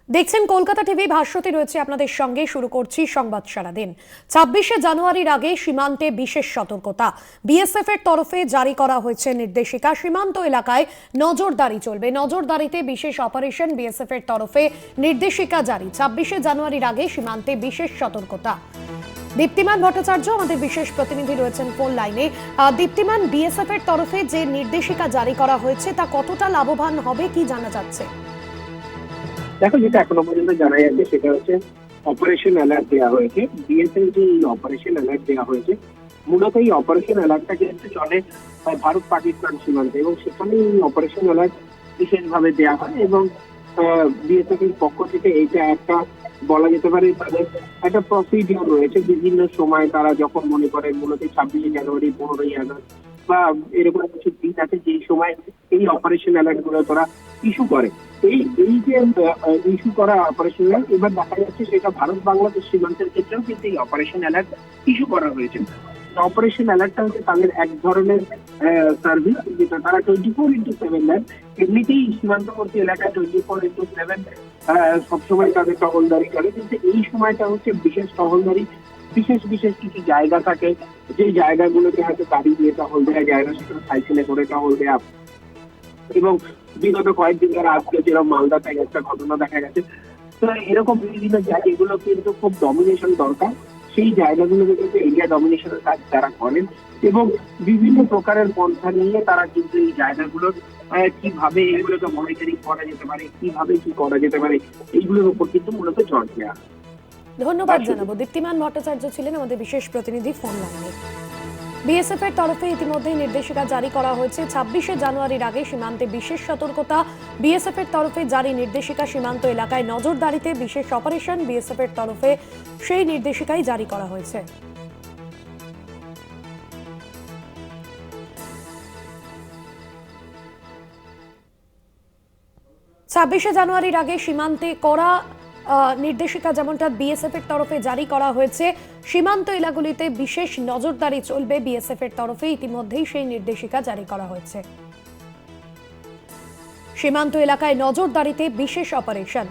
দেখছেন কলকাতা টিভি, ভাস্বতী রয়েছে আপনাদের সঙ্গে। শুরু করছি সংবাদ সারাদিন। 26শে জানুয়ারির আগে সীমান্তে বিশেষ সতর্কতা। বিএসএফ এর তরফে জারি করা হয়েছে নির্দেশিকা। সীমান্ত এলাকায় নজরদারি চলবে। নজরদারিতে বিশেষ অপারেশন। বিএসএফ এর তরফে নির্দেশিকা জারি। 26শে জানুয়ারির আগে সীমান্তে বিশেষ সতর্কতা। দীপ্তিমান ভট্টাচার্য আমাদের বিশেষ প্রতিনিধি রয়েছেন ফোন লাইনে। দীপ্তিমান, বিএসএফ এর তরফে যে নির্দেশিকা জারি করা হয়েছে তা কতটা লাভবান হবে, কি জানা যাচ্ছে? দেখো, যেটা এখনো পর্যন্ত জানা যাচ্ছে সেটা হচ্ছে অপারেশন অ্যালার্ট দেওয়া হয়েছে। বিএসএফ যে অপারেশন অ্যালার্ট দেওয়া হয়েছে, মূলত এই অপারেশন অ্যালার্টটা কিন্তু চলে ভারত পাকিস্তান সীমান্তে, এবং সেখানে এই অপারেশন অ্যালার্ট বিশেষভাবে দেওয়া হয়। এবং বিএসএফ এর পক্ষ থেকে এইটা একটা বলা যেতে পারে তাদের একটা প্রসিডিওর রয়েছে। বিভিন্ন সময় তারা যখন মনে করেন, মূলত 26শে জানুয়ারি, 15ই আগস্ট বা এরকম কিছু দিন আছে যেই সময় এই অপারেশন অ্যালার্ট গুলো তারা ইস্যু করে। এই যে ইস্যু করা অপারেশন অ্যালার্ট, এবার দেখা যাচ্ছে সেটা ভারত বাংলাদেশ সীমান্তের ক্ষেত্রেও কিন্তু এই অপারেশন অ্যালার্ট ইস্যু করা হয়েছে। অপারেশন অ্যালার্টটা হচ্ছে তাদের এক ধরনের সার্ভিস, যেটা তারা 24/7 দেন। এমনিতেই সীমান্তবর্তী এলাকায় 24/7 সবসময় তাদের টহলদারি করে, কিন্তু এই সময়টা হচ্ছে বিশেষ টহলদারি। বিশেষ বিশেষ কিছু জায়গা থাকে, যে জায়গাগুলোতে হয়তো গাড়ি দিয়ে টহল দেওয়া যায় না, সেখানে সাইকেলে করে টহল দেওয়া। এবং বিগত কয়েকদিন ধরে আজকে যেরকম মালদাতে একটা ঘটনা দেখা গেছে। তো এরকম বিভিন্ন জায়গা, এগুলো কিন্তু খুব ডমিনেশন দরকার। সেই জায়গাগুলোতে কিন্তু এরিয়া ডমিনেশনের কাজ তারা করেন, এবং বিভিন্ন প্রকারের পন্থা নিয়ে তারা কিন্তু এই জায়গাগুলোর কিভাবে এগুলোকে মনিটরিং করা যেতে পারে, কিভাবে কি করা যেতে পারে, এইগুলোর উপর কিন্তু মূলত জোর দেওয়া। ধন্যবাদ জানাবো। দীপ্তিমান ভট্টাচার্য ছিলেন আমাদের বিশেষ প্রতিনিধি ফোন লাইনে। বিএসএফ এর তরফে ইতিমধ্যেই নির্দেশিকা জারি করা হয়েছে। 26শে জানুয়ারির আগে সীমান্তে বিশেষ সতর্কতা। বিএসএফ এর তরফে জারি নির্দেশিকা। সীমান্ত এলাকায় নজরদারিতে বিশেষ অপারেশন। বিএসএফ এর তরফে সেই নির্দেশিকাই জারি করা হয়েছে। 26শে জানুয়ারির আগে সীমান্তে কড়া নির্দেশিকা যেমনটা বিএসএফ এর তরফে জারি করা হয়েছে। সীমান্ত এলাকাগুলিতে বিশেষ নজরদারি চলবে। বিএসএফ এর তরফে ইতিমধ্যেই সেই নির্দেশিকা জারি করা হয়েছে। সীমান্ত এলাকায় নজরদারিতে বিশেষ অপারেশন।